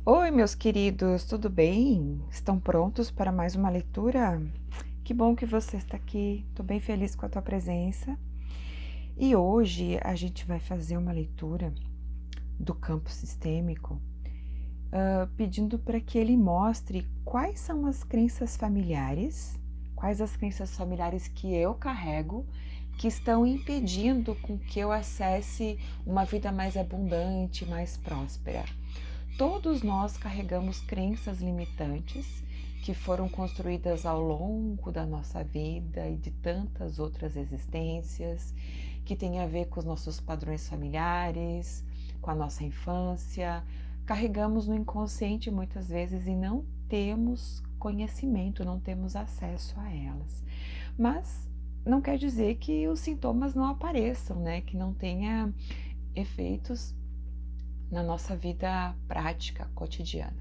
Oi, meus queridos, tudo bem? Estão prontos para mais uma leitura? Que bom que você está aqui, estou bem feliz com a tua presença. E hoje a gente vai fazer uma leitura do campo sistêmico, pedindo para que ele mostre quais são as crenças familiares, quais as crenças familiares que eu carrego, que estão impedindo com que eu acesse uma vida mais abundante, mais próspera. Todos nós carregamos crenças limitantes que foram construídas ao longo da nossa vida e de tantas outras existências, que tem a ver com os nossos padrões familiares, com a nossa infância. Carregamos no inconsciente muitas vezes e não temos conhecimento, não temos acesso a elas. Mas não quer dizer que os sintomas não apareçam, né? Que não tenha efeitos na nossa vida prática, cotidiana.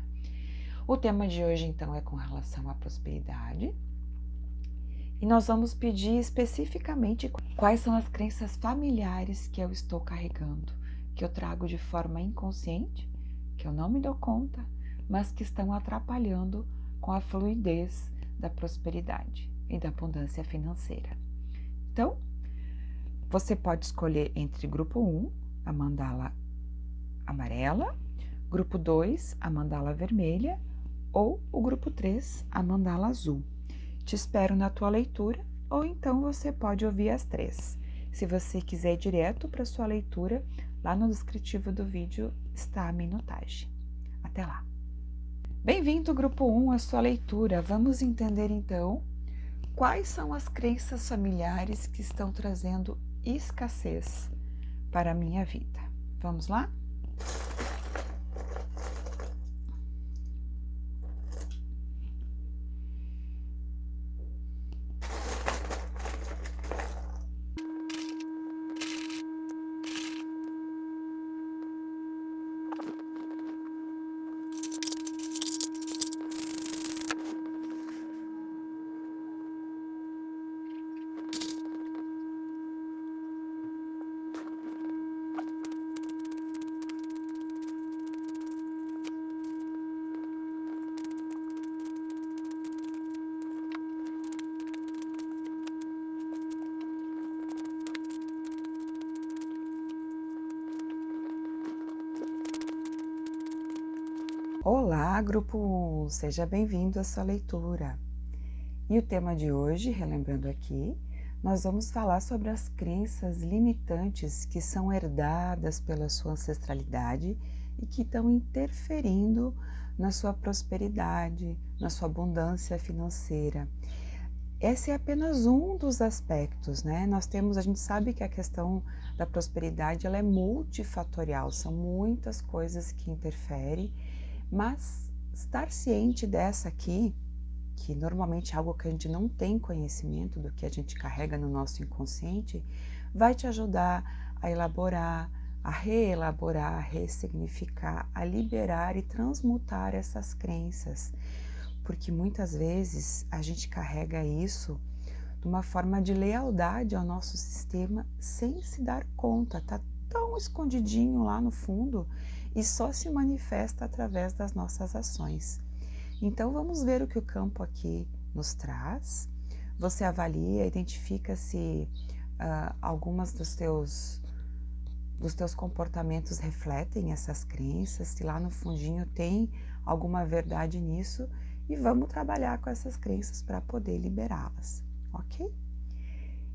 O tema de hoje, então, é com relação à prosperidade. E nós vamos pedir especificamente quais são as crenças familiares que eu estou carregando, que eu trago de forma inconsciente, que eu não me dou conta, mas que estão atrapalhando com a fluidez da prosperidade e da abundância financeira. Então, você pode escolher entre grupo 1, a mandala amarela, grupo 2, a mandala vermelha, ou o grupo 3, a mandala azul. Te espero na tua leitura, ou então você pode ouvir as três. Se você quiser ir direto para sua leitura, lá no descritivo do vídeo está a minutagem. Até lá! Bem-vindo, grupo 1, à sua leitura. Vamos entender então quais são as crenças familiares que estão trazendo escassez para a minha vida. Vamos lá? Olá, grupo 1, seja bem-vindo à sua leitura. E o tema de hoje, relembrando aqui, nós vamos falar sobre as crenças limitantes que são herdadas pela sua ancestralidade e que estão interferindo na sua prosperidade, na sua abundância financeira. Esse é apenas um dos aspectos, né? A gente sabe que a questão da prosperidade ela é multifatorial, são muitas coisas que interferem, mas estar ciente dessa aqui, que normalmente é algo que a gente não tem conhecimento do que a gente carrega no nosso inconsciente, vai te ajudar a elaborar, a reelaborar, a ressignificar, a liberar e transmutar essas crenças. Porque muitas vezes a gente carrega isso de uma forma de lealdade ao nosso sistema sem se dar conta, tá tão escondidinho lá no fundo e só se manifesta através das nossas ações. Então vamos ver o que o campo aqui nos traz. Você avalia, identifica se algumas dos teus comportamentos refletem essas crenças, se lá no fundinho tem alguma verdade nisso, e vamos trabalhar com essas crenças para poder liberá-las, ok?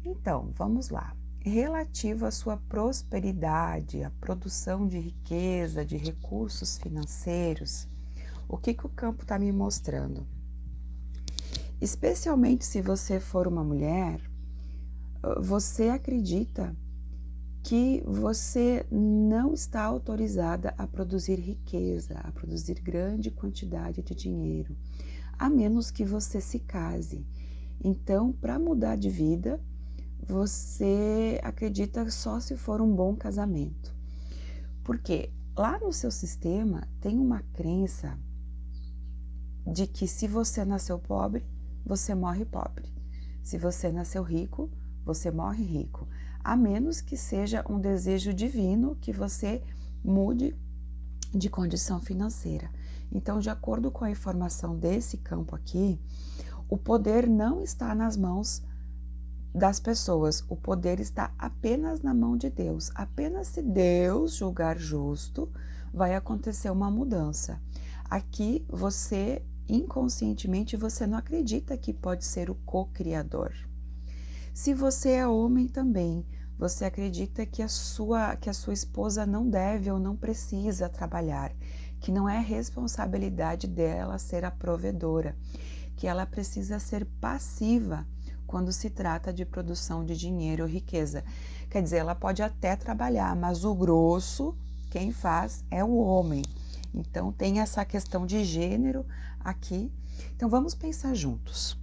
Então, vamos lá. Relativo à sua prosperidade, à produção de riqueza, de recursos financeiros, o que o campo está me mostrando? Especialmente se você for uma mulher, você acredita que você não está autorizada a produzir riqueza, a produzir grande quantidade de dinheiro, a menos que você se case. Então, para mudar de vida, você acredita só se for um bom casamento. Porque lá no seu sistema tem uma crença de que se você nasceu pobre, você morre pobre. Se você nasceu rico, você morre rico. A menos que seja um desejo divino que você mude de condição financeira. Então, de acordo com a informação desse campo aqui, o poder não está nas mãos das pessoas, o poder está apenas na mão de Deus. Apenas se Deus julgar justo, vai acontecer uma mudança. Aqui você, inconscientemente, você não acredita que pode ser o co-criador. Se você é homem também, você acredita que a sua esposa não deve ou não precisa trabalhar, que não é responsabilidade dela ser a provedora, que ela precisa ser passiva quando se trata de produção de dinheiro ou riqueza. Quer dizer, ela pode até trabalhar, mas o grosso, quem faz é o homem. Então, tem essa questão de gênero aqui. Então, vamos pensar juntos.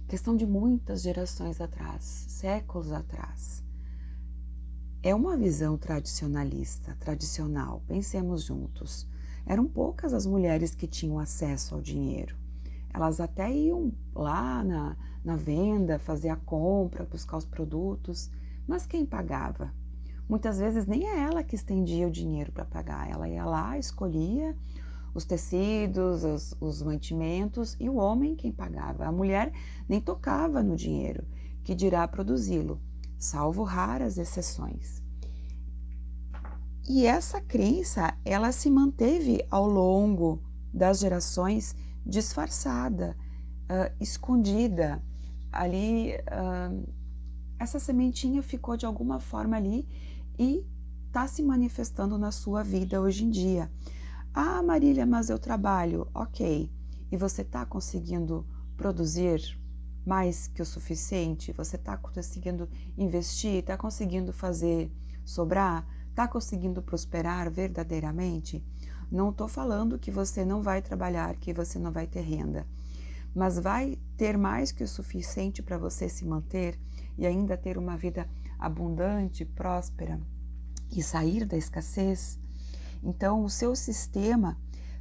Questão de muitas gerações atrás, séculos atrás. É uma visão tradicionalista, tradicional. Pensemos juntos. Eram poucas as mulheres que tinham acesso ao dinheiro. Elas até iam lá na venda, fazer a compra, buscar os produtos, mas quem pagava? Muitas vezes nem é ela que estendia o dinheiro para pagar, ela ia lá, escolhia os tecidos, os mantimentos e o homem quem pagava. A mulher nem tocava no dinheiro, que dirá produzi-lo, salvo raras exceções. E essa crença, ela se manteve ao longo das gerações disfarçada, escondida. Ali, essa sementinha ficou de alguma forma ali e está se manifestando na sua vida hoje em dia. Ah, Marília, mas eu trabalho. Ok. E você está conseguindo produzir mais que o suficiente? Você está conseguindo investir? Está conseguindo fazer sobrar? Está conseguindo prosperar verdadeiramente? Não estou falando que você não vai trabalhar, que você não vai ter renda, mas vai ter mais que o suficiente para você se manter e ainda ter uma vida abundante, próspera e sair da escassez? Então, o seu sistema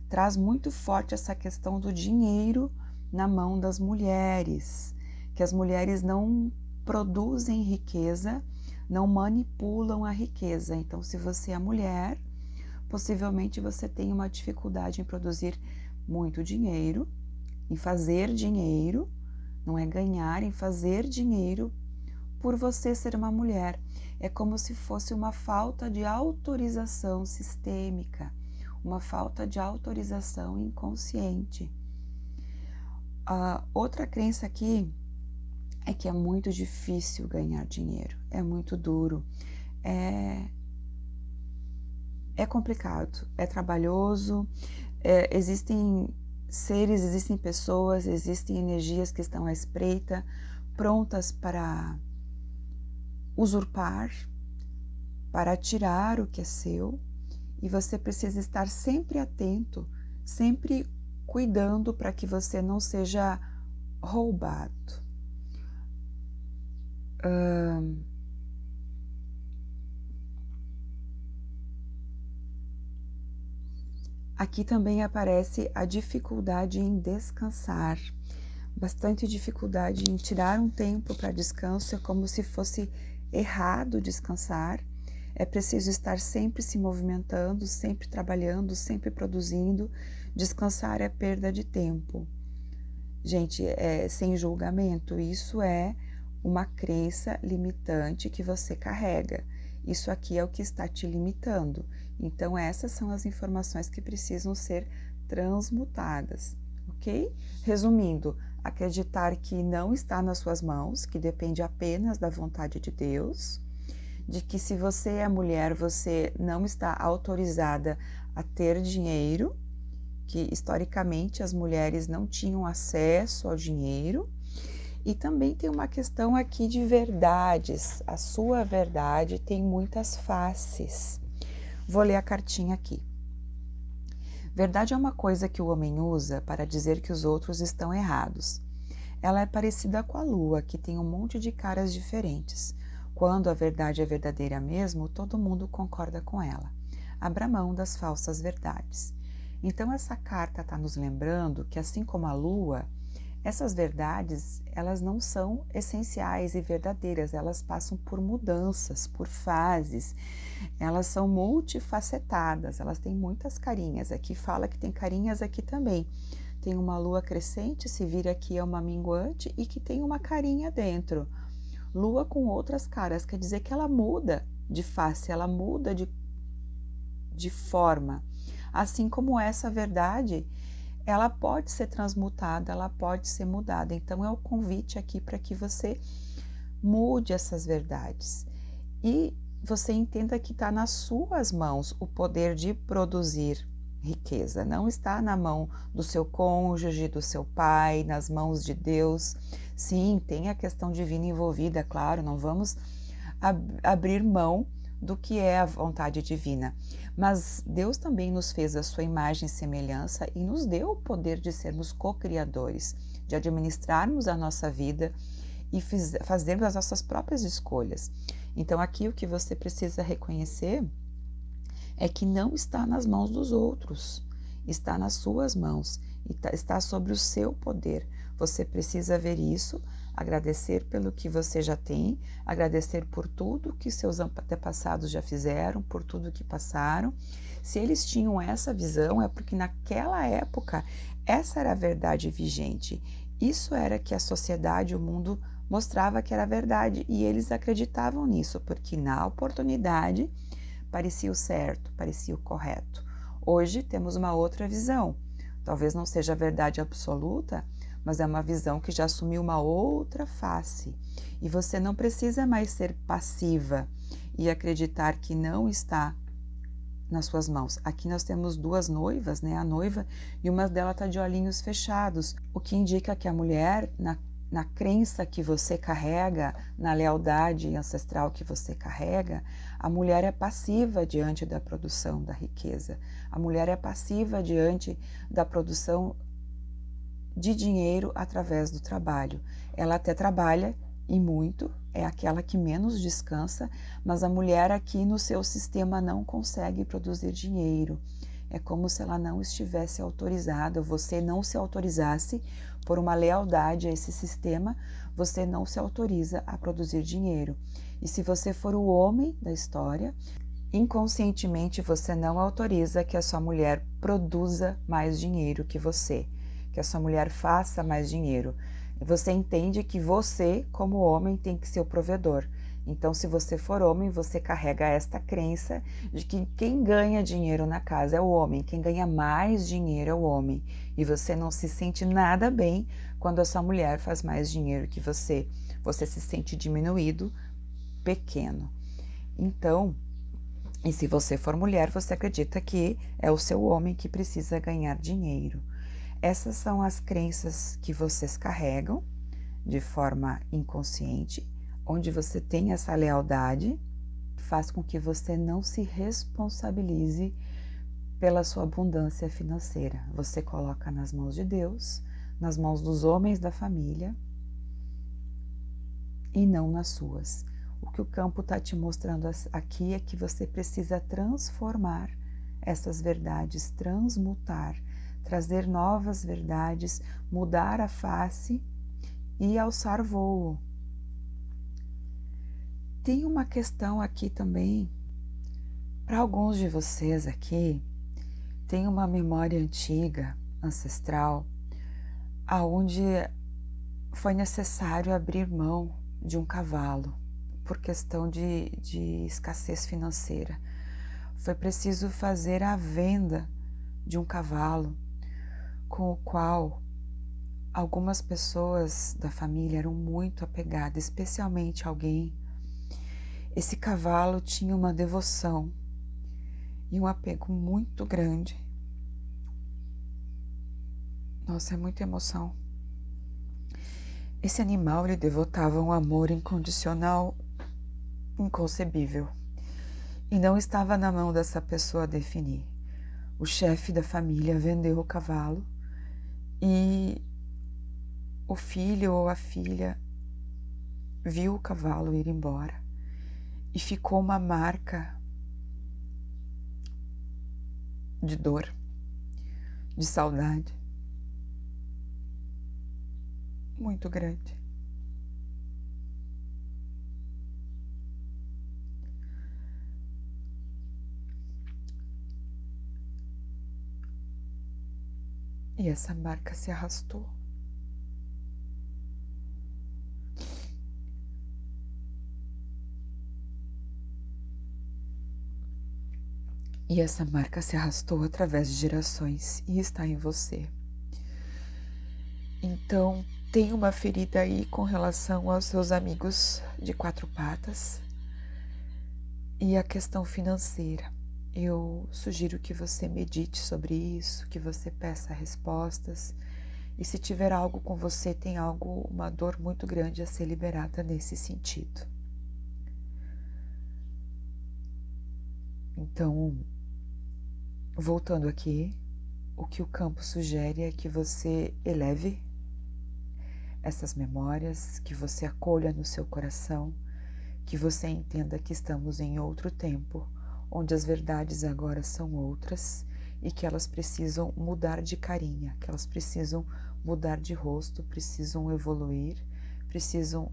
traz muito forte essa questão do dinheiro na mão das mulheres, que as mulheres não produzem riqueza, não manipulam a riqueza. Então, se você é mulher, possivelmente você tem uma dificuldade em produzir muito dinheiro, em fazer dinheiro, não é ganhar, em fazer dinheiro por você ser uma mulher. É como se fosse uma falta de autorização sistêmica, uma falta de autorização inconsciente. A outra crença aqui é que é muito difícil ganhar dinheiro, é muito duro, é complicado, é trabalhoso, existem seres, existem pessoas, existem energias que estão à espreita, prontas para usurpar, para tirar o que é seu, e você precisa estar sempre atento, sempre cuidando para que você não seja roubado. Aqui também aparece a dificuldade em descansar, bastante dificuldade em tirar um tempo para descanso, é como se fosse errado descansar. É preciso estar sempre se movimentando, sempre trabalhando, sempre produzindo. Descansar é perda de tempo. Gente, sem julgamento, isso é uma crença limitante que você carrega. Isso aqui é o que está te limitando. Então, essas são as informações que precisam ser transmutadas, ok? Resumindo, acreditar que não está nas suas mãos, que depende apenas da vontade de Deus, de que se você é mulher, você não está autorizada a ter dinheiro, que historicamente as mulheres não tinham acesso ao dinheiro. E também tem uma questão aqui de verdades. A sua verdade tem muitas faces. Vou ler a cartinha aqui. Verdade é uma coisa que o homem usa para dizer que os outros estão errados. Ela é parecida com a lua, que tem um monte de caras diferentes. Quando a verdade é verdadeira mesmo, todo mundo concorda com ela. Abra mão das falsas verdades. Então essa carta está nos lembrando que, assim como a lua, Essas verdades, elas não são essenciais e verdadeiras, elas passam por mudanças, por fases, elas são multifacetadas, elas têm muitas carinhas. Aqui fala que tem carinhas aqui também. Tem uma lua crescente, se vira aqui é uma minguante e que tem uma carinha dentro. Lua com outras caras, quer dizer que ela muda de face, ela muda de forma. Assim como essa verdade, ela pode ser transmutada, ela pode ser mudada. Então é o convite aqui para que você mude essas verdades. E você entenda que está nas suas mãos o poder de produzir riqueza. Não está na mão do seu cônjuge, do seu pai, nas mãos de Deus. Sim, tem a questão divina envolvida, claro, não vamos abrir mão do que é a vontade divina. Mas Deus também nos fez a sua imagem e semelhança e nos deu o poder de sermos co-criadores, de administrarmos a nossa vida e fazermos as nossas próprias escolhas. Então aqui o que você precisa reconhecer é que não está nas mãos dos outros, está nas suas mãos, está sobre o seu poder. Você precisa ver isso, agradecer pelo que você já tem, agradecer por tudo que seus antepassados já fizeram, por tudo que passaram. Se eles tinham essa visão, é porque naquela época essa era a verdade vigente. Isso era que a sociedade, o mundo mostrava que era verdade e eles acreditavam nisso, porque na oportunidade parecia o certo, parecia o correto. Hoje temos uma outra visão. Talvez não seja a verdade absoluta, mas é uma visão que já assumiu uma outra face. E você não precisa mais ser passiva e acreditar que não está nas suas mãos. Aqui nós temos duas noivas, né? A noiva e uma delas está de olhinhos fechados, o que indica que a mulher, na crença que você carrega, na lealdade ancestral que você carrega, a mulher é passiva diante da produção da riqueza. A mulher é passiva diante da produção de dinheiro através do trabalho. Ela até trabalha e muito, é aquela que menos descansa, mas a mulher aqui no seu sistema não consegue produzir dinheiro. É como se ela não estivesse autorizada, você não se autorizasse por uma lealdade a esse sistema, você não se autoriza a produzir dinheiro. E se você for o homem da história, inconscientemente você não autoriza que a sua mulher produza mais dinheiro que você, que a sua mulher faça mais dinheiro. Você entende que você, como homem, tem que ser o provedor. Então, se você for homem, você carrega esta crença de que quem ganha dinheiro na casa é o homem, quem ganha mais dinheiro é o homem. E você não se sente nada bem quando a sua mulher faz mais dinheiro que você. Você se sente diminuído, pequeno. Então, e se você for mulher, você acredita que é o seu homem que precisa ganhar dinheiro. Essas são as crenças que vocês carregam de forma inconsciente, onde você tem essa lealdade, faz com que você não se responsabilize pela sua abundância financeira. Você coloca nas mãos de Deus, nas mãos dos homens da família e não nas suas. O que o campo está te mostrando aqui é que você precisa transformar essas verdades, transmutar, trazer novas verdades, mudar a face e alçar voo. Tem uma questão aqui também, para alguns de vocês aqui, tem uma memória antiga, ancestral, aonde foi necessário abrir mão de um cavalo por questão de escassez financeira. Foi preciso fazer a venda de um cavalo com o qual algumas pessoas da família eram muito apegadas, especialmente alguém. Esse cavalo tinha uma devoção e um apego muito grande. Nossa, é muita emoção. Esse animal lhe devotava um amor incondicional, inconcebível. E não estava na mão dessa pessoa definir. O chefe da família vendeu o cavalo e o filho ou a filha viu o cavalo ir embora e ficou uma marca de dor, de saudade. muito grande. E essa marca se arrastou. E essa marca se arrastou através de gerações e está em você. Então, tem uma ferida aí com relação aos seus amigos de quatro patas e a questão financeira. Eu sugiro que você medite sobre isso, que você peça respostas. E se tiver algo com você, tem algo, uma dor muito grande a ser liberada nesse sentido. Então, voltando aqui, o que o campo sugere é que você eleve essas memórias, que você acolha no seu coração, que você entenda que estamos em outro tempo, onde as verdades agora são outras e que elas precisam mudar de carinha, que elas precisam mudar de rosto, precisam evoluir, precisam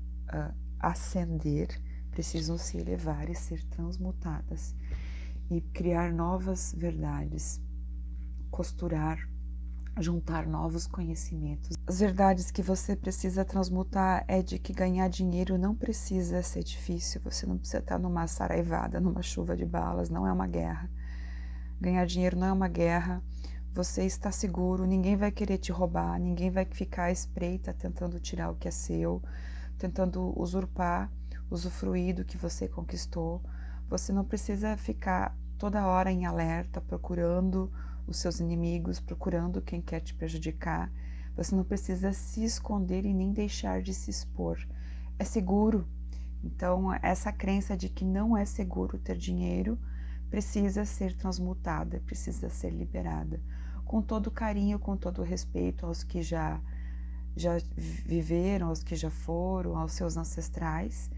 ascender, precisam se elevar e ser transmutadas e criar novas verdades, costurar, juntar novos conhecimentos. As verdades que você precisa transmutar é de que ganhar dinheiro não precisa ser difícil, você não precisa estar numa saraivada, numa chuva de balas, não é uma guerra. Ganhar dinheiro não é uma guerra, você está seguro, ninguém vai querer te roubar, ninguém vai ficar à espreita tentando tirar o que é seu, tentando usurpar, usufruir do que você conquistou. Você não precisa ficar toda hora em alerta, procurando os seus inimigos, procurando quem quer te prejudicar. Você não precisa se esconder e nem deixar de se expor. É seguro. Então, essa crença de que não é seguro ter dinheiro precisa ser transmutada, precisa ser liberada. Com todo carinho, com todo respeito aos que já viveram, aos que já foram, aos seus ancestrais,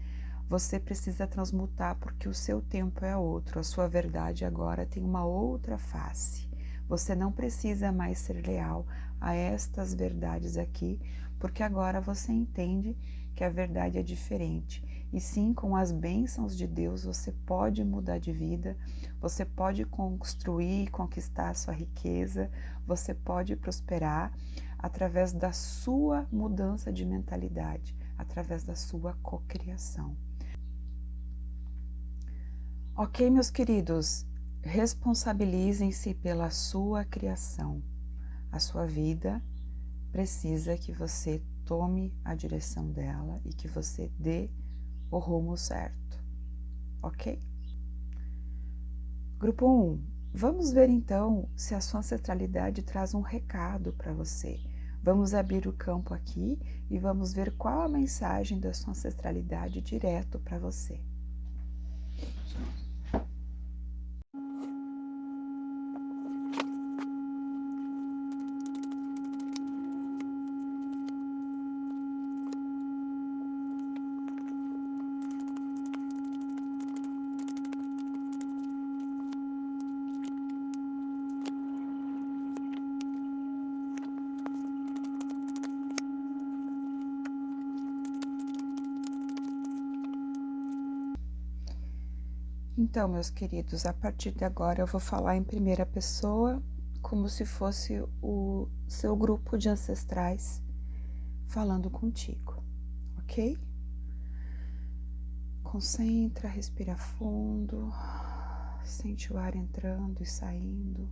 você precisa transmutar porque o seu tempo é outro, a sua verdade agora tem uma outra face. Você não precisa mais ser leal a estas verdades aqui, porque agora você entende que a verdade é diferente. E sim, com as bênçãos de Deus, você pode mudar de vida, você pode construir e conquistar a sua riqueza, você pode prosperar através da sua mudança de mentalidade, através da sua cocriação. Ok, meus queridos, responsabilizem-se pela sua criação. A sua vida precisa que você tome a direção dela e que você dê o rumo certo, ok? Grupo 1, vamos ver então se a sua ancestralidade traz um recado para você. Vamos abrir o campo aqui e vamos ver qual a mensagem da sua ancestralidade direto para você. Então, meus queridos, a partir de agora eu vou falar em primeira pessoa, como se fosse o seu grupo de ancestrais falando contigo, ok? Concentra, respira fundo, sente o ar entrando e saindo,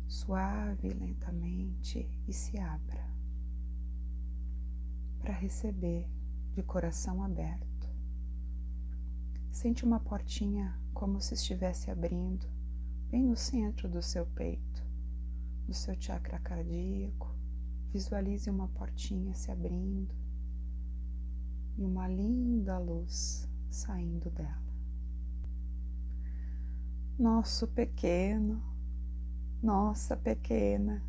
suave, lentamente, e se abra para receber de coração aberto. Sente uma portinha como se estivesse abrindo bem no centro do seu peito, no seu chakra cardíaco. Visualize uma portinha se abrindo e uma linda luz saindo dela. Nosso pequeno, nossa pequena,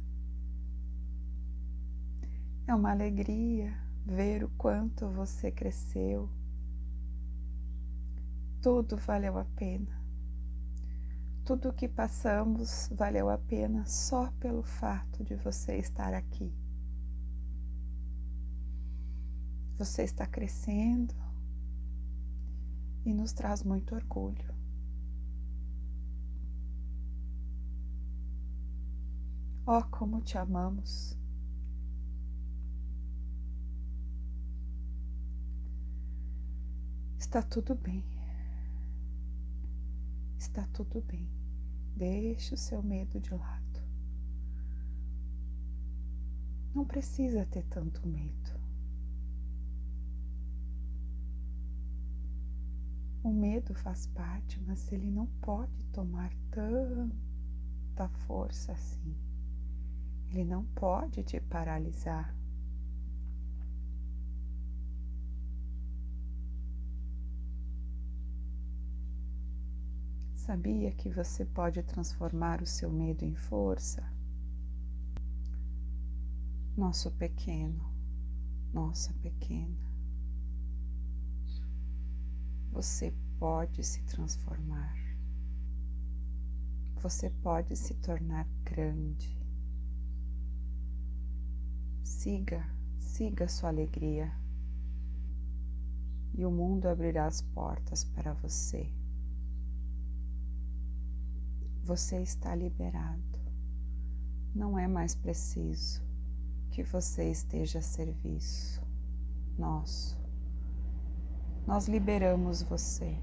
é uma alegria ver o quanto você cresceu. Tudo valeu a pena. Tudo o que passamos valeu a pena só pelo fato de você estar aqui. Você está crescendo e nos traz muito orgulho. Oh, como te amamos! Está tudo bem. Está tudo bem. Deixe o seu medo de lado. Não precisa ter tanto medo. O medo faz parte, mas ele não pode tomar tanta força assim. Ele não pode te paralisar. Sabia que você pode transformar o seu medo em força? Nosso pequeno, nossa pequena, você pode se transformar. Você pode se tornar grande. Siga sua alegria e o mundo abrirá as portas para você. Você está liberado. Não é mais preciso que você esteja a serviço nosso. Nós liberamos você.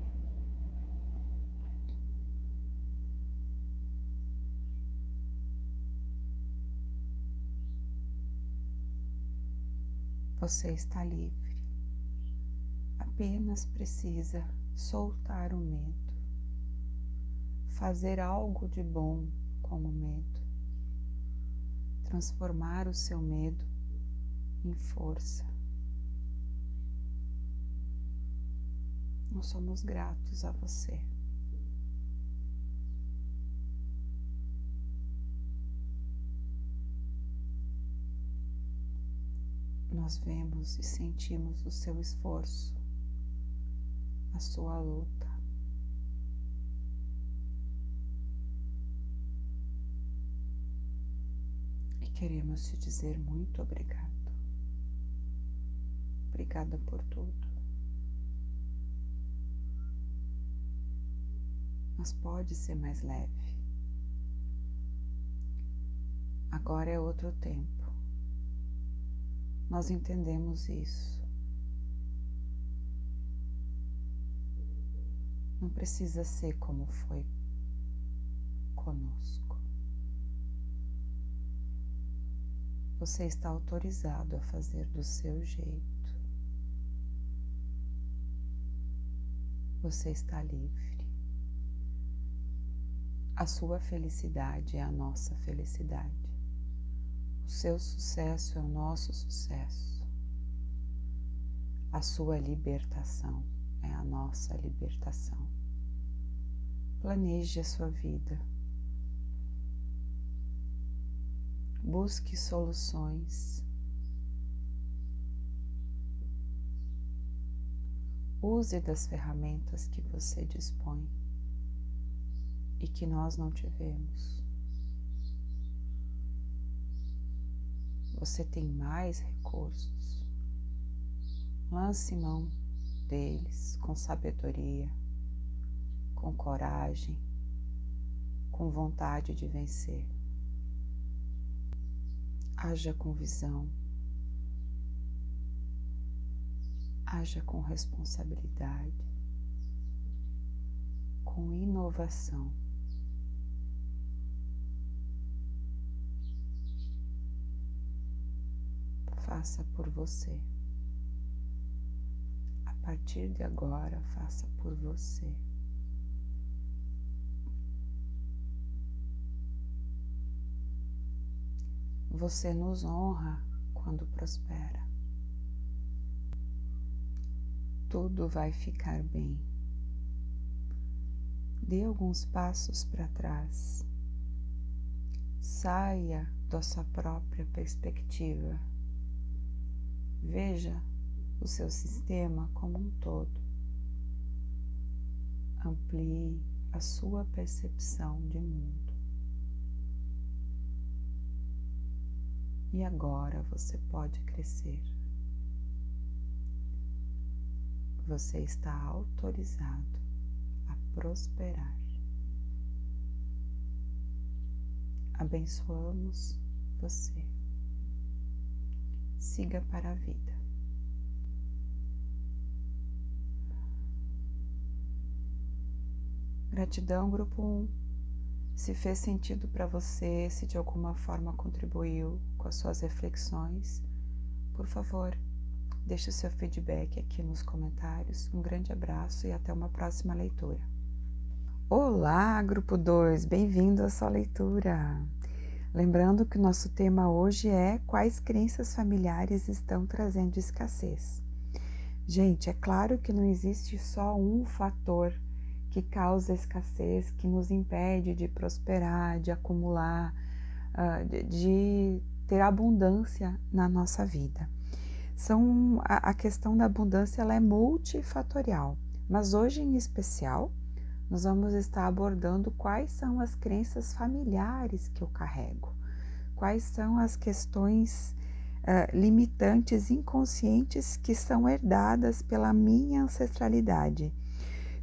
Você está livre. Apenas precisa soltar o medo. Fazer algo de bom com o medo. Transformar o seu medo em força. Nós somos gratos a você. Nós vemos e sentimos o seu esforço, a sua luta. E queremos te dizer muito obrigado. Obrigada por tudo. Mas pode ser mais leve. Agora é outro tempo. Nós entendemos isso. Não precisa ser como foi conosco. Você está autorizado a fazer do seu jeito. Você está livre. A sua felicidade é a nossa felicidade. O seu sucesso é o nosso sucesso. A sua libertação é a nossa libertação. Planeje a sua vida. Busque soluções. Use das ferramentas que você dispõe e que nós não tivemos. Você tem mais recursos. Lance mão deles com sabedoria, com coragem, com vontade de vencer. Haja com visão. Haja com responsabilidade, com inovação. Faça por você. A partir de agora, faça por você. Você nos honra quando prospera. Tudo vai ficar bem. Dê alguns passos para trás. Saia da sua própria perspectiva. Veja o seu sistema como um todo. Amplie a sua percepção de mundo. E agora você pode crescer. você está autorizado a prosperar. Abençoamos você. Siga para a vida. Gratidão, grupo 1. Se fez sentido para você, se de alguma forma contribuiu com as suas reflexões, por favor, deixe o seu feedback aqui nos comentários. Um grande abraço e até uma próxima leitura. Olá, grupo 2, bem-vindo à sua leitura. Lembrando que o nosso tema hoje é quais crenças familiares estão trazendo escassez. Gente, é claro que não existe só um fator que causa escassez, que nos impede de prosperar, de acumular, de ter abundância na nossa vida. A questão da abundância ela é multifatorial, mas hoje em especial nós vamos estar abordando quais são as crenças familiares que eu carrego, quais são as questões limitantes inconscientes que são herdadas pela minha ancestralidade,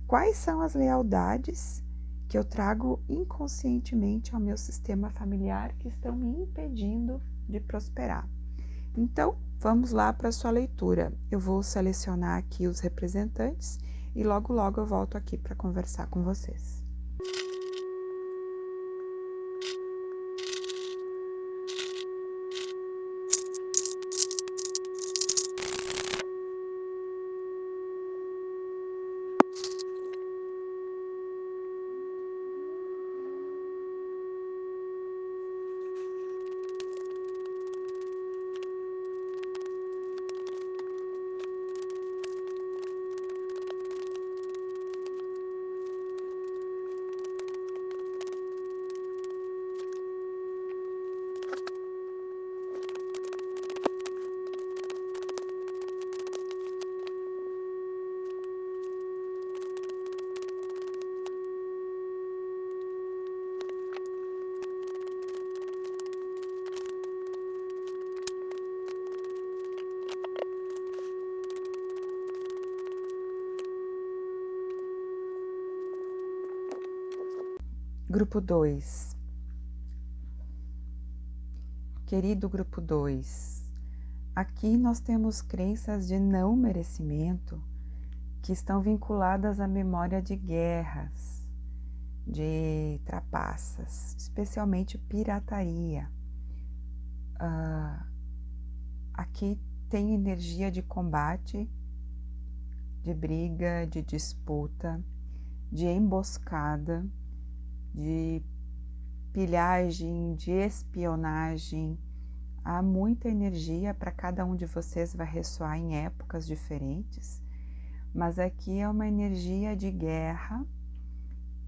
quais são as lealdades que eu trago inconscientemente ao meu sistema familiar que estão me impedindo de prosperar. Então, vamos lá para a sua leitura. Eu vou selecionar aqui os representantes e logo eu volto aqui para conversar com vocês. Grupo 2. Querido grupo 2, aqui nós temos crenças de não merecimento que estão vinculadas à memória de guerras, de trapaças, especialmente pirataria. Aqui tem energia de combate, de briga, de disputa, de emboscada, de pilhagem, de espionagem. Há muita energia para cada um de vocês, vai ressoar em épocas diferentes, mas aqui é uma energia de guerra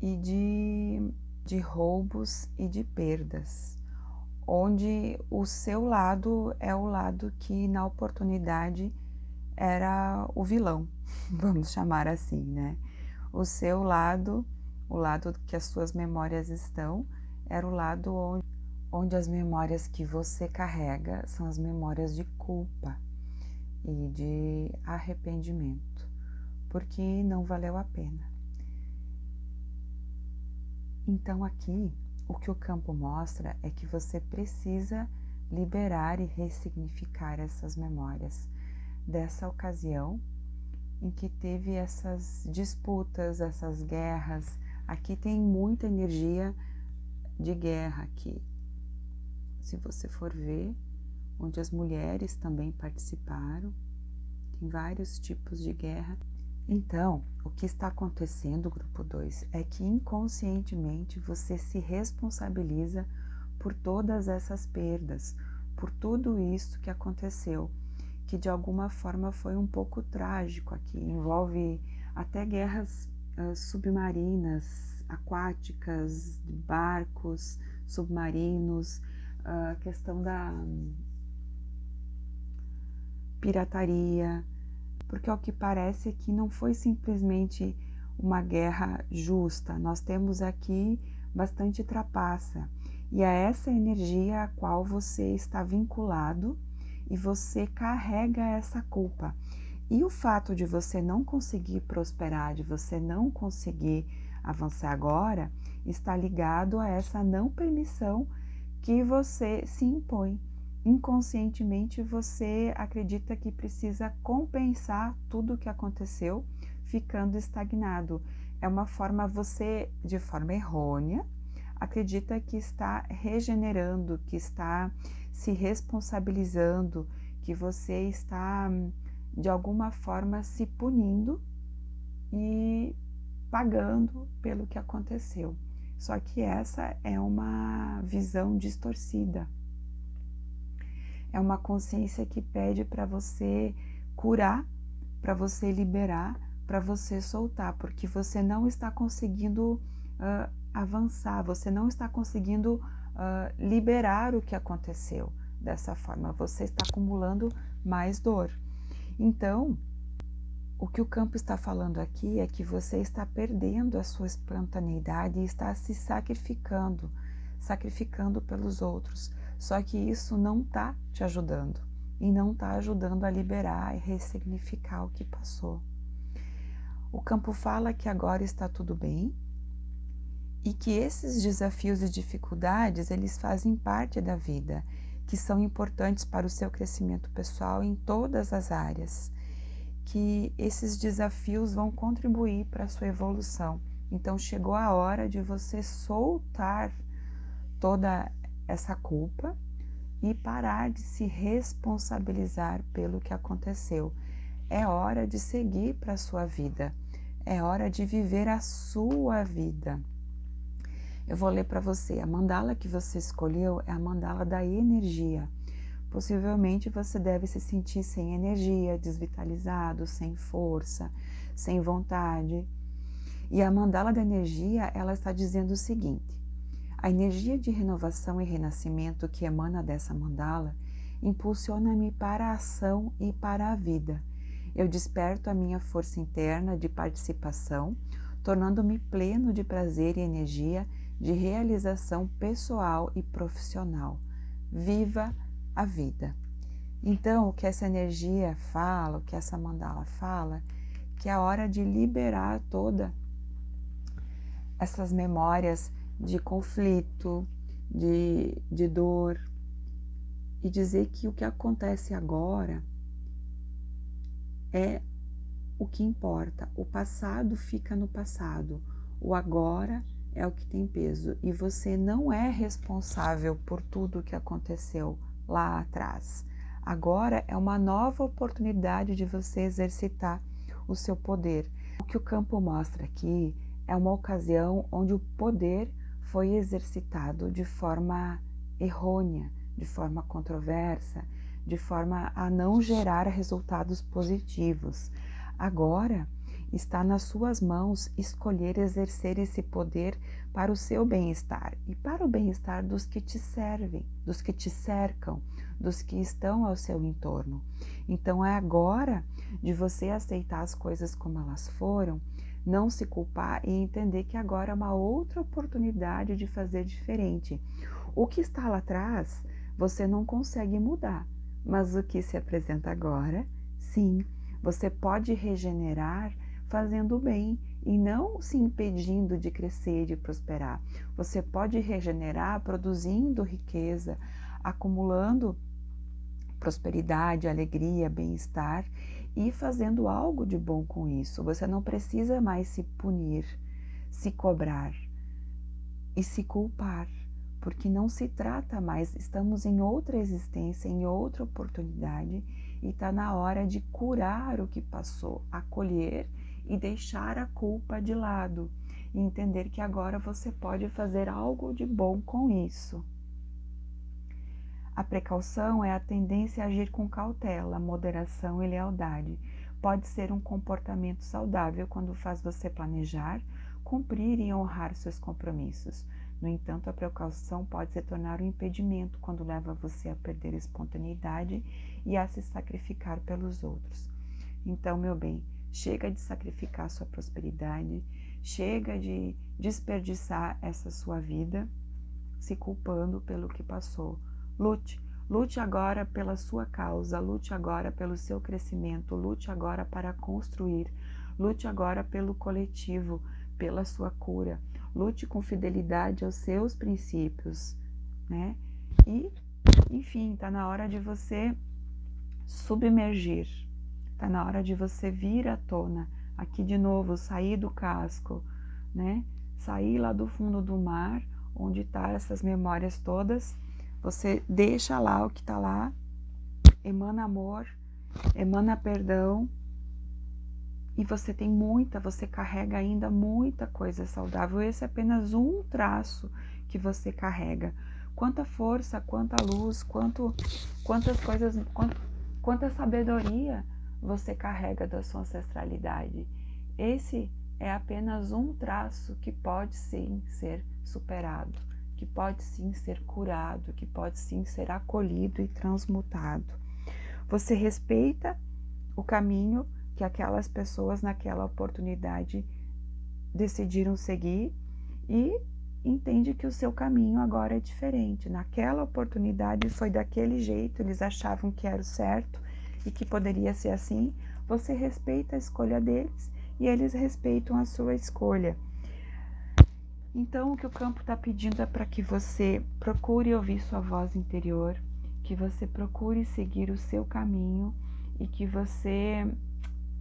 e de roubos e de perdas, onde o seu lado é o lado que na oportunidade era o vilão, vamos chamar assim, né? O seu lado, o lado que as suas memórias estão, era o lado onde as memórias que você carrega são as memórias de culpa e de arrependimento, porque não valeu a pena. Então aqui, o que o campo mostra é que você precisa liberar e ressignificar essas memórias dessa ocasião em que teve essas disputas, essas guerras. Aqui tem muita energia de guerra aqui. Se você for ver, onde as mulheres também participaram, tem vários tipos de guerra. Então, o que está acontecendo, grupo 2, é que inconscientemente você se responsabiliza por todas essas perdas, por tudo isso que aconteceu, que de alguma forma foi um pouco trágico aqui. Envolve até guerras submarinas, aquáticas, barcos submarinos, a questão da pirataria, porque ao que parece que não foi simplesmente uma guerra justa. Nós temos aqui bastante trapaça, e é essa energia a qual você está vinculado e você carrega essa culpa. E o fato de você não conseguir prosperar, de você não conseguir avançar agora, está ligado a essa não permissão que você se impõe. Inconscientemente você acredita que precisa compensar tudo o que aconteceu ficando estagnado. É uma forma, você, de forma errônea, acredita que está regenerando, que está se responsabilizando, que você está de alguma forma se punindo e pagando pelo que aconteceu. Só que essa é uma visão distorcida. É uma consciência que pede para você curar, para você liberar, para você soltar, porque você não está conseguindo avançar, você não está conseguindo liberar o que aconteceu. Dessa forma, você está acumulando mais dor. Então, o que o campo está falando aqui é que você está perdendo a sua espontaneidade e está se sacrificando pelos outros. Só que isso não está te ajudando e não está ajudando a liberar e ressignificar o que passou. O campo fala que agora está tudo bem e que esses desafios e dificuldades, eles fazem parte da vida, que são importantes para o seu crescimento pessoal em todas as áreas, que esses desafios vão contribuir para a sua evolução. Então chegou a hora de você soltar toda essa culpa e parar de se responsabilizar pelo que aconteceu. É hora de seguir para a sua vida. É hora de viver a sua vida. Eu vou ler para você. A mandala que você escolheu é a mandala da energia. Possivelmente você deve se sentir sem energia, desvitalizado, sem força, sem vontade. E a mandala da energia, ela está dizendo o seguinte: a energia de renovação e renascimento que emana dessa mandala impulsiona-me para a ação e para a vida. Eu desperto a minha força interna de participação, tornando-me pleno de prazer e energia de realização pessoal e profissional. Viva a vida. Então, o que essa energia fala, o que essa mandala fala, que é a hora de liberar toda essas memórias de conflito, de dor, e dizer que o que acontece agora é o que importa. O passado fica no passado, o agora é o que tem peso, e você não é responsável por tudo o que aconteceu lá atrás. Agora é uma nova oportunidade de você exercitar o seu poder. O que o campo mostra aqui é uma ocasião onde o poder foi exercitado de forma errônea, de forma controversa, de forma a não gerar resultados positivos. Agora está nas suas mãos escolher exercer esse poder para o seu bem-estar e para o bem-estar dos que te servem, dos que te cercam, dos que estão ao seu entorno. Então é agora de você aceitar as coisas como elas foram, não se culpar e entender que agora é uma outra oportunidade de fazer diferente. O que está lá atrás, você não consegue mudar, mas o que se apresenta agora, sim, você pode regenerar fazendo o bem e não se impedindo de crescer e de prosperar. Você pode regenerar produzindo riqueza, acumulando prosperidade, alegria, bem-estar e fazendo algo de bom com isso. Você não precisa mais se punir, se cobrar e se culpar, porque não se trata mais, estamos em outra existência, em outra oportunidade e está na hora de curar o que passou, acolher e deixar a culpa de lado e entender que agora você pode fazer algo de bom com isso. A precaução é a tendência a agir com cautela, moderação e lealdade. Pode ser um comportamento saudável quando faz você planejar, cumprir e honrar seus compromissos. No entanto, a precaução pode se tornar um impedimento quando leva você a perder a espontaneidade e a se sacrificar pelos outros. Então, meu bem, chega de sacrificar sua prosperidade, chega de desperdiçar essa sua vida se culpando pelo que passou. Lute, Lute agora pela sua causa, lute agora pelo seu crescimento, lute agora para construir, lute agora pelo coletivo, pela sua cura, lute com fidelidade aos seus princípios, né? E, enfim, está na hora de você submergir, está na hora de você vir à tona, aqui de novo, sair do casco, né? Sair lá do fundo do mar, onde tá essas memórias todas, você deixa lá o que tá lá, emana amor, emana perdão, e você carrega ainda muita coisa saudável. Esse é apenas um traço que você carrega. Quanta força, quanta luz, quantas coisas, quanta sabedoria você carrega da sua ancestralidade. Esse é apenas um traço que pode sim ser superado, que pode sim ser curado, que pode sim ser acolhido e transmutado. Você respeita o caminho que aquelas pessoas naquela oportunidade decidiram seguir e entende que o seu caminho agora é diferente. Naquela oportunidade foi daquele jeito, eles achavam que era o certo e que poderia ser assim. Você respeita a escolha deles e eles respeitam a sua escolha. Então, o que o campo está pedindo é para que você procure ouvir sua voz interior, que você procure seguir o seu caminho e que você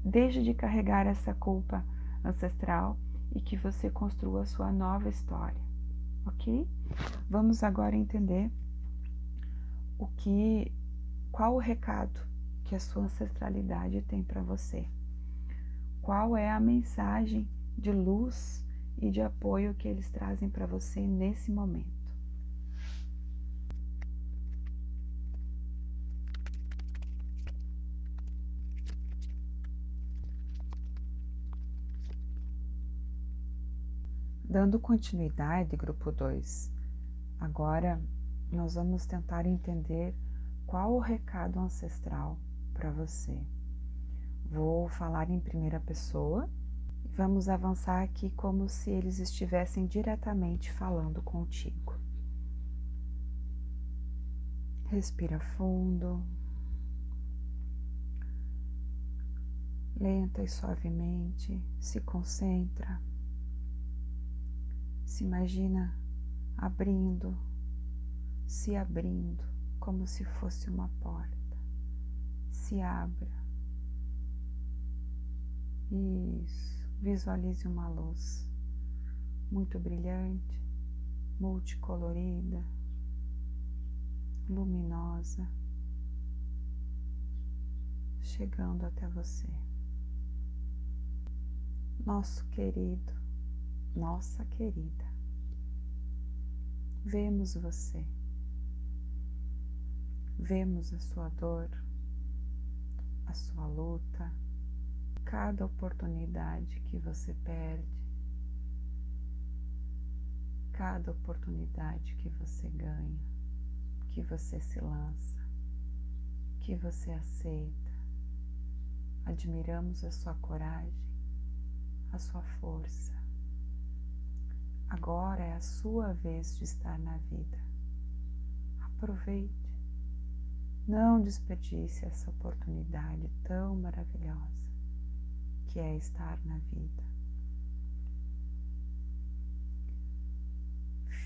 deixe de carregar essa culpa ancestral e que você construa a sua nova história, ok? Vamos agora entender qual o recado que a sua ancestralidade tem para você. Qual é a mensagem de luz e de apoio que eles trazem para você nesse momento. Dando continuidade, grupo 2, agora nós vamos tentar entender qual o recado ancestral para você. Vou falar em primeira pessoa e vamos avançar aqui como se eles estivessem diretamente falando contigo. Respira fundo, lenta e suavemente, se concentra, se imagina abrindo, se abrindo como se fosse uma porta. Se abra. Isso. Visualize uma luz muito brilhante, multicolorida, luminosa, chegando até você. Nosso querido, nossa querida, vemos você, vemos a sua dor, a sua luta, cada oportunidade que você perde, cada oportunidade que você ganha, que você se lança, que você aceita. Admiramos a sua coragem, a sua força. Agora é a sua vez de estar na vida. Aproveite. Não desperdice essa oportunidade tão maravilhosa que é estar na vida.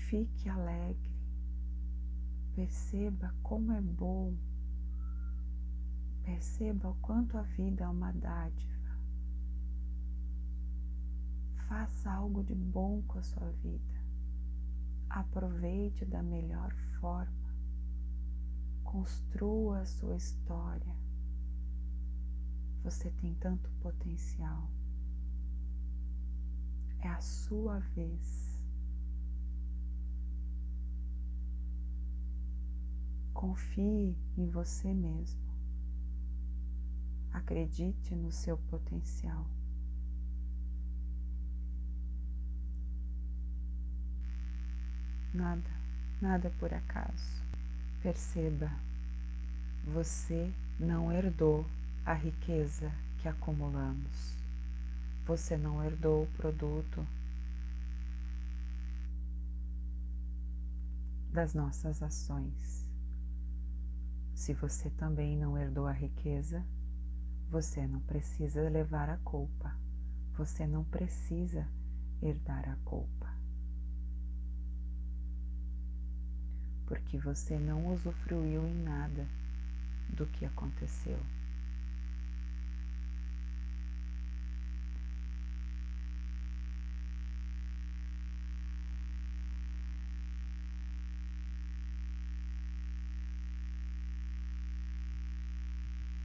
Fique alegre. Perceba como é bom. Perceba o quanto a vida é uma dádiva. Faça algo de bom com a sua vida. Aproveite da melhor forma. Construa a sua história. Você tem tanto potencial. É a sua vez. Confie em você mesmo. Acredite no seu potencial. Nada por acaso. Perceba, você não herdou a riqueza que acumulamos. Você não herdou o produto das nossas ações. Se você também não herdou a riqueza, você não precisa levar a culpa. Você não precisa herdar a culpa. Porque você não usufruiu em nada do que aconteceu.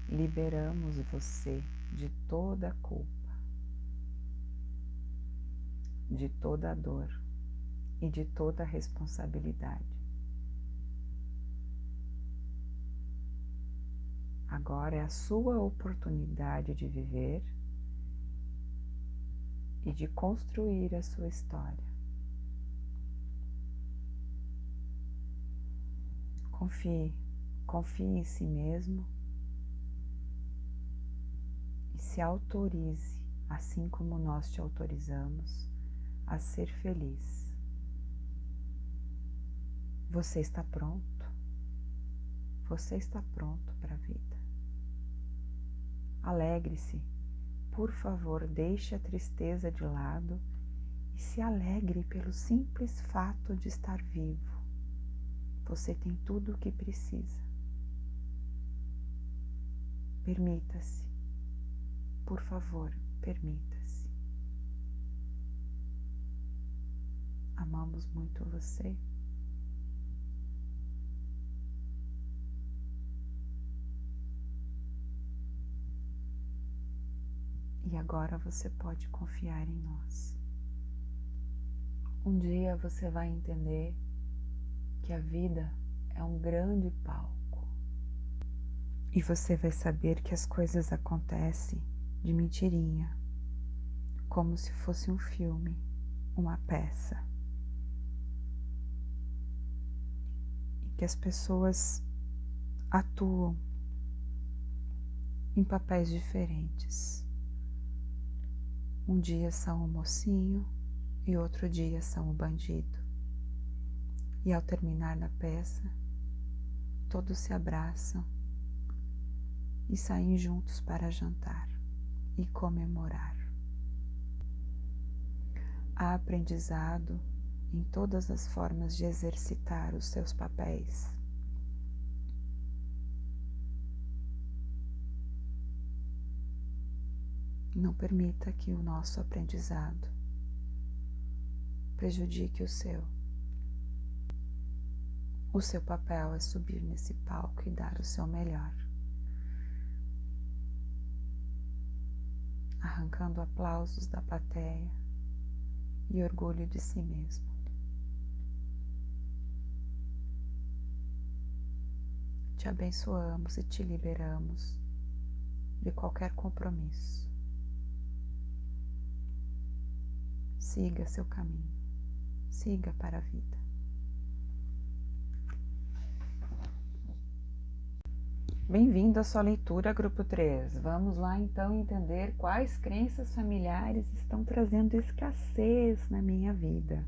Liberamos você de toda a culpa, de toda a dor e de toda a responsabilidade. Agora é a sua oportunidade de viver e de construir a sua história. Confie em si mesmo e se autorize, assim como nós te autorizamos, a ser feliz. Você está pronto? Você está pronto para a vida. Alegre-se. Por favor, deixe a tristeza de lado e se alegre pelo simples fato de estar vivo. Você tem tudo o que precisa. Permita-se. Por favor, permita-se. Amamos muito você. E agora você pode confiar em nós. Um dia você vai entender que a vida é um grande palco. E você vai saber que as coisas acontecem de mentirinha, como se fosse um filme, uma peça. E que as pessoas atuam em papéis diferentes. Um dia são o mocinho e outro dia são o bandido. E ao terminar da peça, todos se abraçam e saem juntos para jantar e comemorar. Há aprendizado em todas as formas de exercitar os seus papéis. Não permita que o nosso aprendizado prejudique o seu. O seu papel é subir nesse palco e dar o seu melhor, arrancando aplausos da plateia e orgulho de si mesmo. Te abençoamos e te liberamos de qualquer compromisso. Siga seu caminho, siga para a vida. Bem-vindo à sua leitura, grupo 3. Vamos lá então entender quais crenças familiares estão trazendo escassez na minha vida.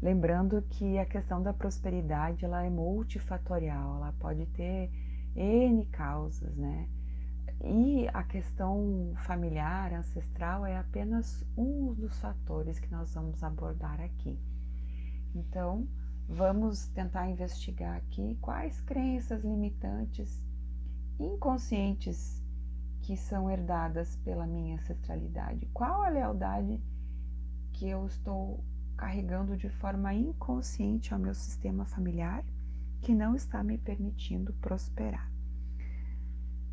Lembrando que a questão da prosperidade ela é multifatorial, ela pode ter N causas, né? E a questão familiar, ancestral, é apenas um dos fatores que nós vamos abordar aqui. Então, vamos tentar investigar aqui quais crenças limitantes inconscientes que são herdadas pela minha ancestralidade. Qual a lealdade que eu estou carregando de forma inconsciente ao meu sistema familiar que não está me permitindo prosperar.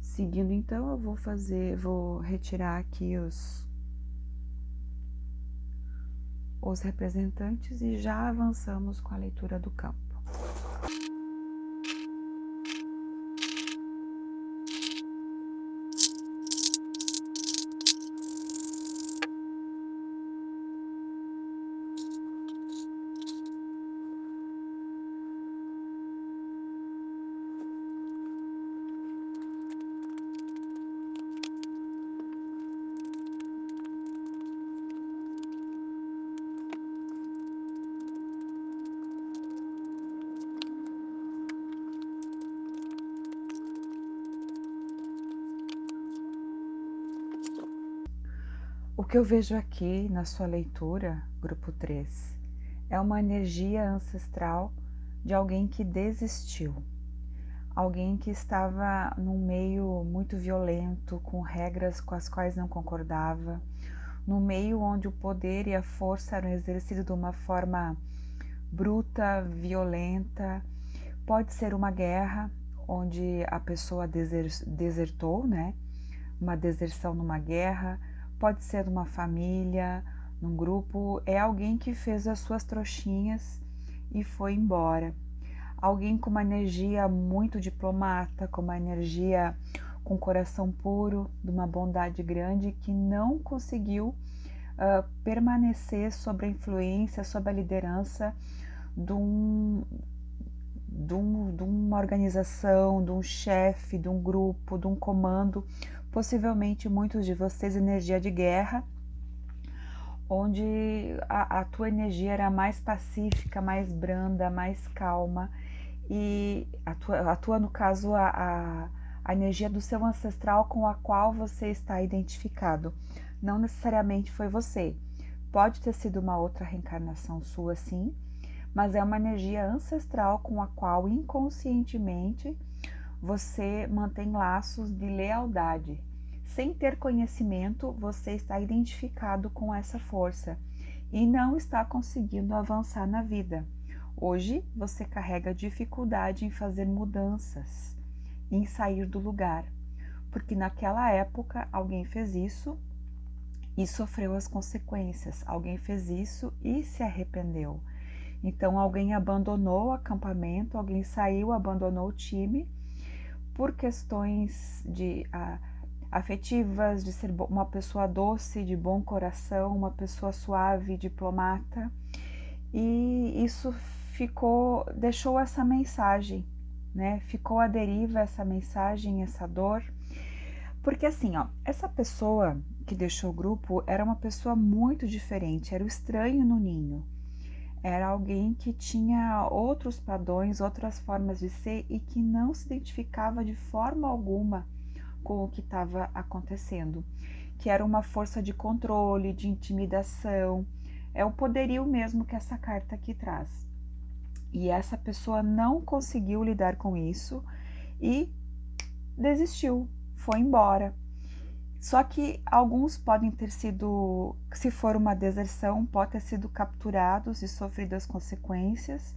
Seguindo então, eu vou retirar aqui os representantes e já avançamos com a leitura do campo. O que eu vejo aqui na sua leitura, grupo 3, é uma energia ancestral de alguém que desistiu. Alguém que estava num meio muito violento, com regras com as quais não concordava, num meio onde o poder e a força eram exercidos de uma forma bruta, violenta. Pode ser uma guerra, onde a pessoa desertou, né? Uma deserção numa guerra, pode ser numa família, num grupo, é alguém que fez as suas trouxinhas e foi embora. Alguém com uma energia muito diplomata, com uma energia com coração puro, de uma bondade grande, que não conseguiu permanecer sob a influência, sob a liderança de uma organização, de um chefe, de um grupo, de um comando. Possivelmente muitos de vocês energia de guerra, onde a tua energia era mais pacífica, mais branda, mais calma, e a tua no caso, a energia do seu ancestral com a qual você está identificado. Não necessariamente foi você, pode ter sido uma outra reencarnação sua, sim, mas é uma energia ancestral com a qual inconscientemente você mantém laços de lealdade. Sem ter conhecimento, você está identificado com essa força e não está conseguindo avançar na vida. Hoje você carrega dificuldade em fazer mudanças, em sair do lugar, porque naquela época alguém fez isso e sofreu as consequências. Alguém fez isso e se arrependeu. Então alguém abandonou o acampamento, alguém saiu, abandonou o time por questões afetivas, de ser uma pessoa doce, de bom coração, uma pessoa suave, diplomata, e isso deixou essa mensagem, né? Ficou à deriva essa mensagem, essa dor, porque assim, ó, essa pessoa que deixou o grupo era uma pessoa muito diferente, era o estranho no ninho. Era alguém que tinha outros padrões, outras formas de ser e que não se identificava de forma alguma com o que estava acontecendo, que era uma força de controle, de intimidação, é o poderio mesmo que essa carta aqui traz. E essa pessoa não conseguiu lidar com isso e desistiu, foi embora. Só que alguns podem ter sido, se for uma deserção, pode ter sido capturados e sofrido as consequências,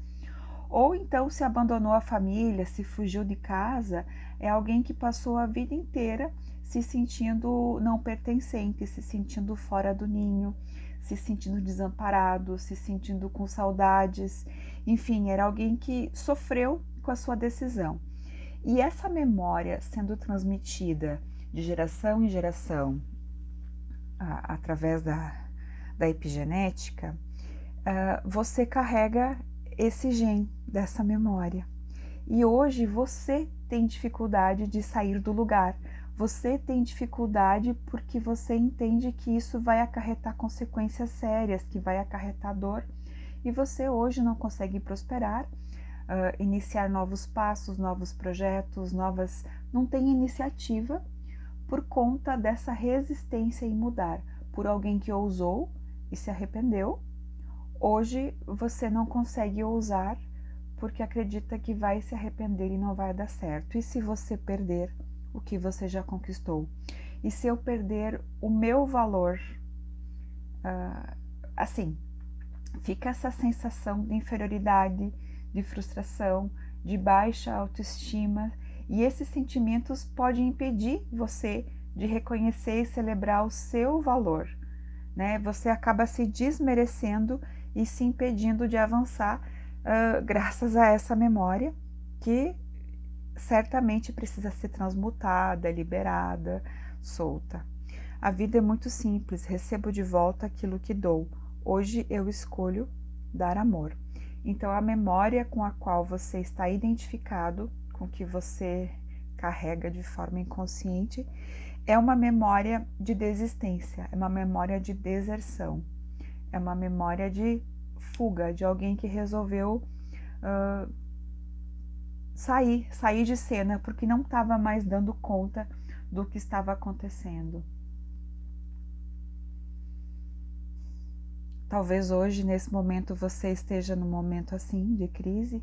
ou então se abandonou a família, se fugiu de casa, é alguém que passou a vida inteira se sentindo não pertencente, se sentindo fora do ninho, se sentindo desamparado, se sentindo com saudades, enfim, era alguém que sofreu com a sua decisão. E essa memória sendo transmitida de geração em geração, através da epigenética, você carrega esse gene dessa memória. E hoje você tem dificuldade de sair do lugar. Você tem dificuldade porque você entende que isso vai acarretar consequências sérias, que vai acarretar dor. E você hoje não consegue prosperar, iniciar novos passos, novos projetos, não tem iniciativa por conta dessa resistência em mudar, por alguém que ousou e se arrependeu. Hoje você não consegue ousar porque acredita que vai se arrepender e não vai dar certo. E se você perder o que você já conquistou? E se eu perder o meu valor? Assim, fica essa sensação de inferioridade, de frustração, de baixa autoestima, e esses sentimentos podem impedir você de reconhecer e celebrar o seu valor, né? Você acaba se desmerecendo e se impedindo de avançar graças a essa memória que certamente precisa ser transmutada, liberada, solta. A vida é muito simples, recebo de volta aquilo que dou. Hoje eu escolho dar amor. Então a memória com a qual você está identificado, com que você carrega de forma inconsciente, é uma memória de desistência, é uma memória de deserção, é uma memória de fuga, de alguém que resolveu sair de cena porque não estava mais dando conta do que estava acontecendo. Talvez hoje, nesse momento, você esteja num momento assim, de crise,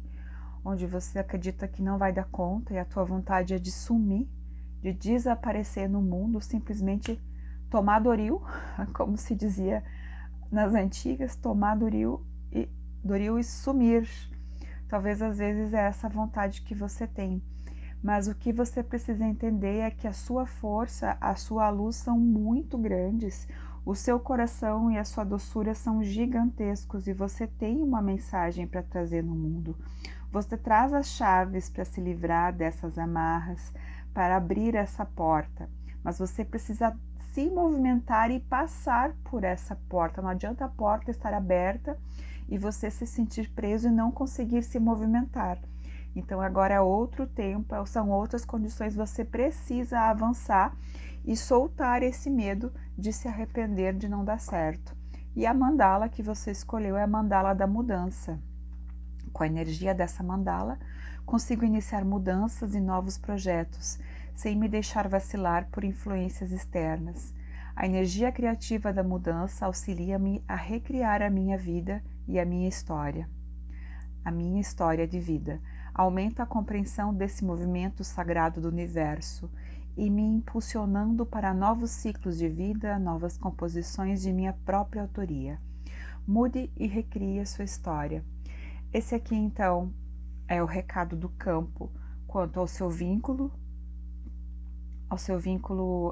onde você acredita que não vai dar conta e a tua vontade é de sumir, de desaparecer no mundo, simplesmente tomar Doril, como se dizia nas antigas, tomar Doril e sumir. Talvez às vezes é essa vontade que você tem, mas o que você precisa entender é que a sua força, a sua luz são muito grandes, o seu coração e a sua doçura são gigantescos e você tem uma mensagem para trazer no mundo. Você traz as chaves para se livrar dessas amarras, para abrir essa porta, mas você precisa se movimentar e passar por essa porta. Não adianta a porta estar aberta e você se sentir preso e não conseguir se movimentar. Então agora é outro tempo, são outras condições, você precisa avançar e soltar esse medo de se arrepender de não dar certo. E a mandala que você escolheu é a mandala da mudança. Com a energia dessa mandala, consigo iniciar mudanças e novos projetos, sem me deixar vacilar por influências externas. A energia criativa da mudança auxilia-me a recriar a minha vida e a minha história de vida. Aumenta a compreensão desse movimento sagrado do universo e me impulsionando para novos ciclos de vida, novas composições de minha própria autoria. Mude e recrie a sua história. Esse aqui, então, é o recado do campo quanto ao seu vínculo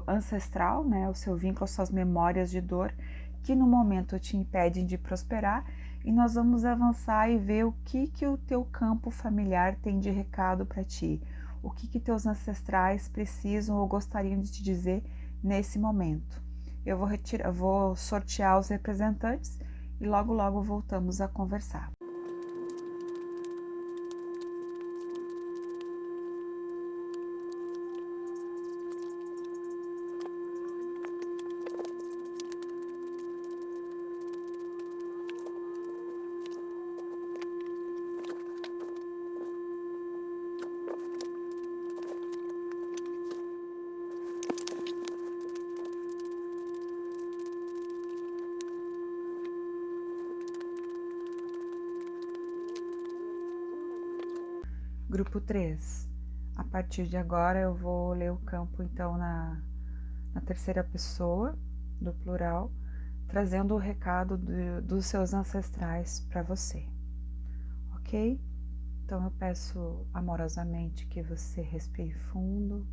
ancestral, né? O seu vínculo às suas memórias de dor, que no momento te impedem de prosperar, e nós vamos avançar e ver o que o teu campo familiar tem de recado para ti, o que teus ancestrais precisam ou gostariam de te dizer nesse momento. Eu vou sortear os representantes e logo voltamos a conversar. Grupo 3. A partir de agora eu vou ler o campo então na terceira pessoa, do plural, trazendo o recado dos seus ancestrais para você, ok? Então eu peço amorosamente que você respire fundo,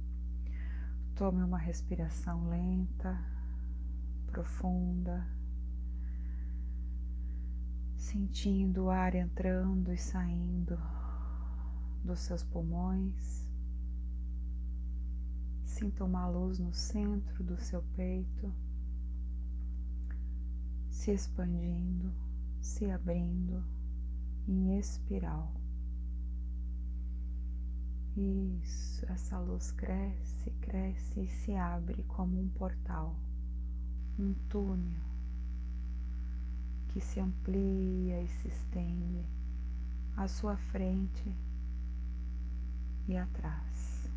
tome uma respiração lenta, profunda, sentindo o ar entrando e saindo dos seus pulmões. Sinta uma luz no centro do seu peito, se expandindo, se abrindo em espiral. Isso, essa luz cresce, cresce e se abre como um portal, um túnel que se amplia e se estende à sua frente e atrás.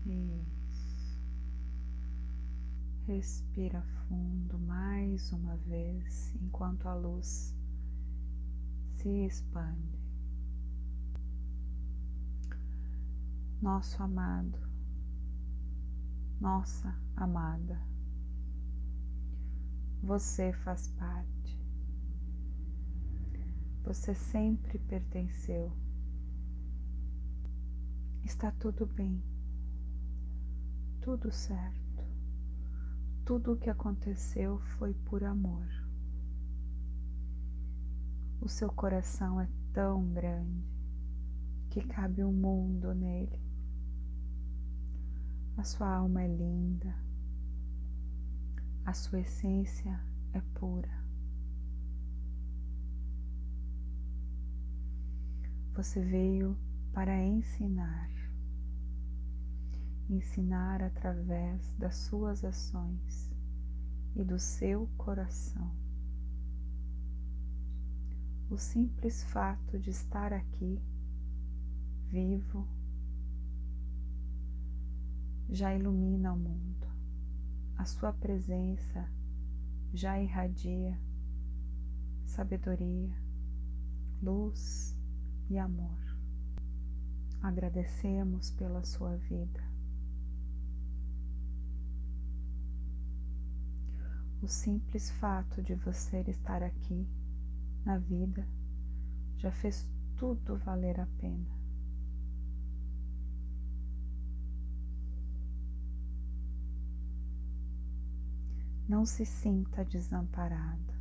Isso. Respira fundo mais uma vez enquanto a luz se expande. Nosso amado, nossa amada, você faz parte. Você sempre pertenceu. Está tudo bem, tudo certo. Tudo o que aconteceu foi por amor. O seu coração é tão grande que cabe um mundo nele. A sua alma é linda, a sua essência é pura. Você veio para ensinar através das suas ações e do seu coração. O simples fato de estar aqui, vivo, já ilumina o mundo. A sua presença já irradia sabedoria, luz e amor. Agradecemos pela sua vida. O simples fato de você estar aqui na vida já fez tudo valer a pena. Não se sinta desamparado.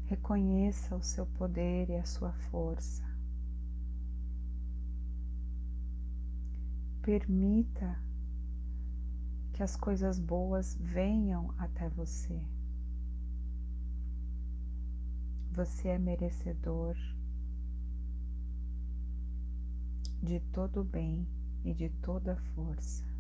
Reconheça o seu poder e a sua força. Permita que as coisas boas venham até você. Você é merecedor de todo o bem e de toda a força.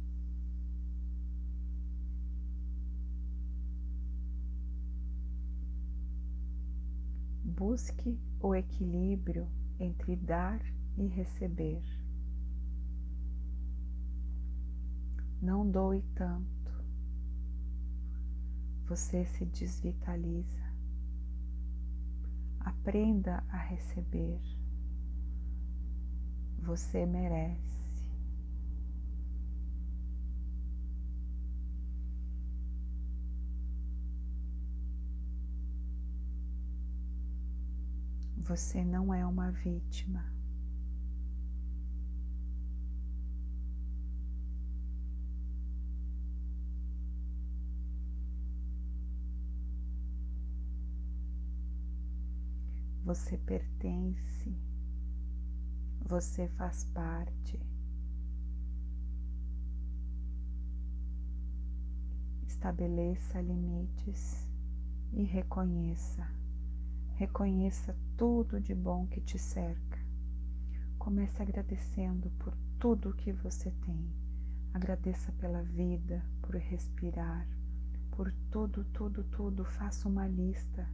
Busque o equilíbrio entre dar e receber. Não doe tanto. Você se desvitaliza. Aprenda a receber. Você merece. Você não é uma vítima. Você pertence. Você faz parte. Estabeleça limites e reconheça. Reconheça tudo de bom que te cerca. Comece agradecendo por tudo que você tem. Agradeça pela vida, por respirar, por tudo, tudo, tudo. Faça uma lista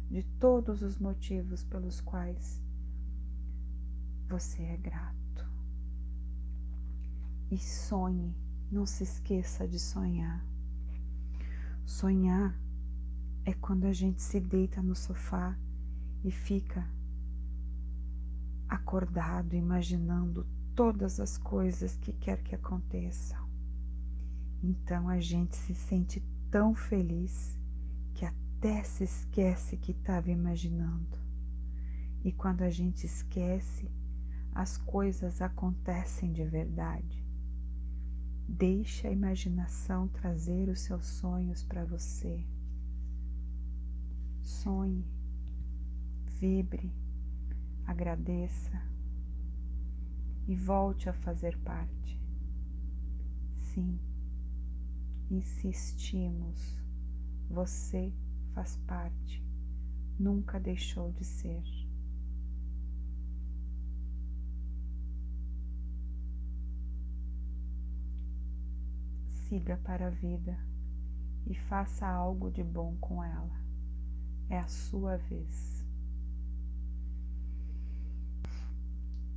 de todos os motivos pelos quais você é grato. E sonhe, não se esqueça de sonhar. Sonhar é quando a gente se deita no sofá e fica acordado, imaginando todas as coisas que quer que aconteçam. Então a gente se sente tão feliz que até se esquece que estava imaginando. E quando a gente esquece, as coisas acontecem de verdade. Deixe a imaginação trazer os seus sonhos para você. Sonhe, vibre, agradeça e volte a fazer parte. Sim, insistimos, você faz parte, nunca deixou de ser. Siga para a vida e faça algo de bom com ela. É a sua vez.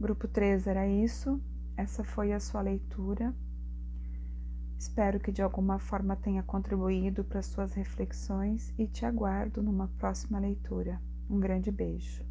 Grupo 3 era isso. Essa foi a sua leitura. Espero que de alguma forma tenha contribuído para suas reflexões e te aguardo numa próxima leitura. Um grande beijo.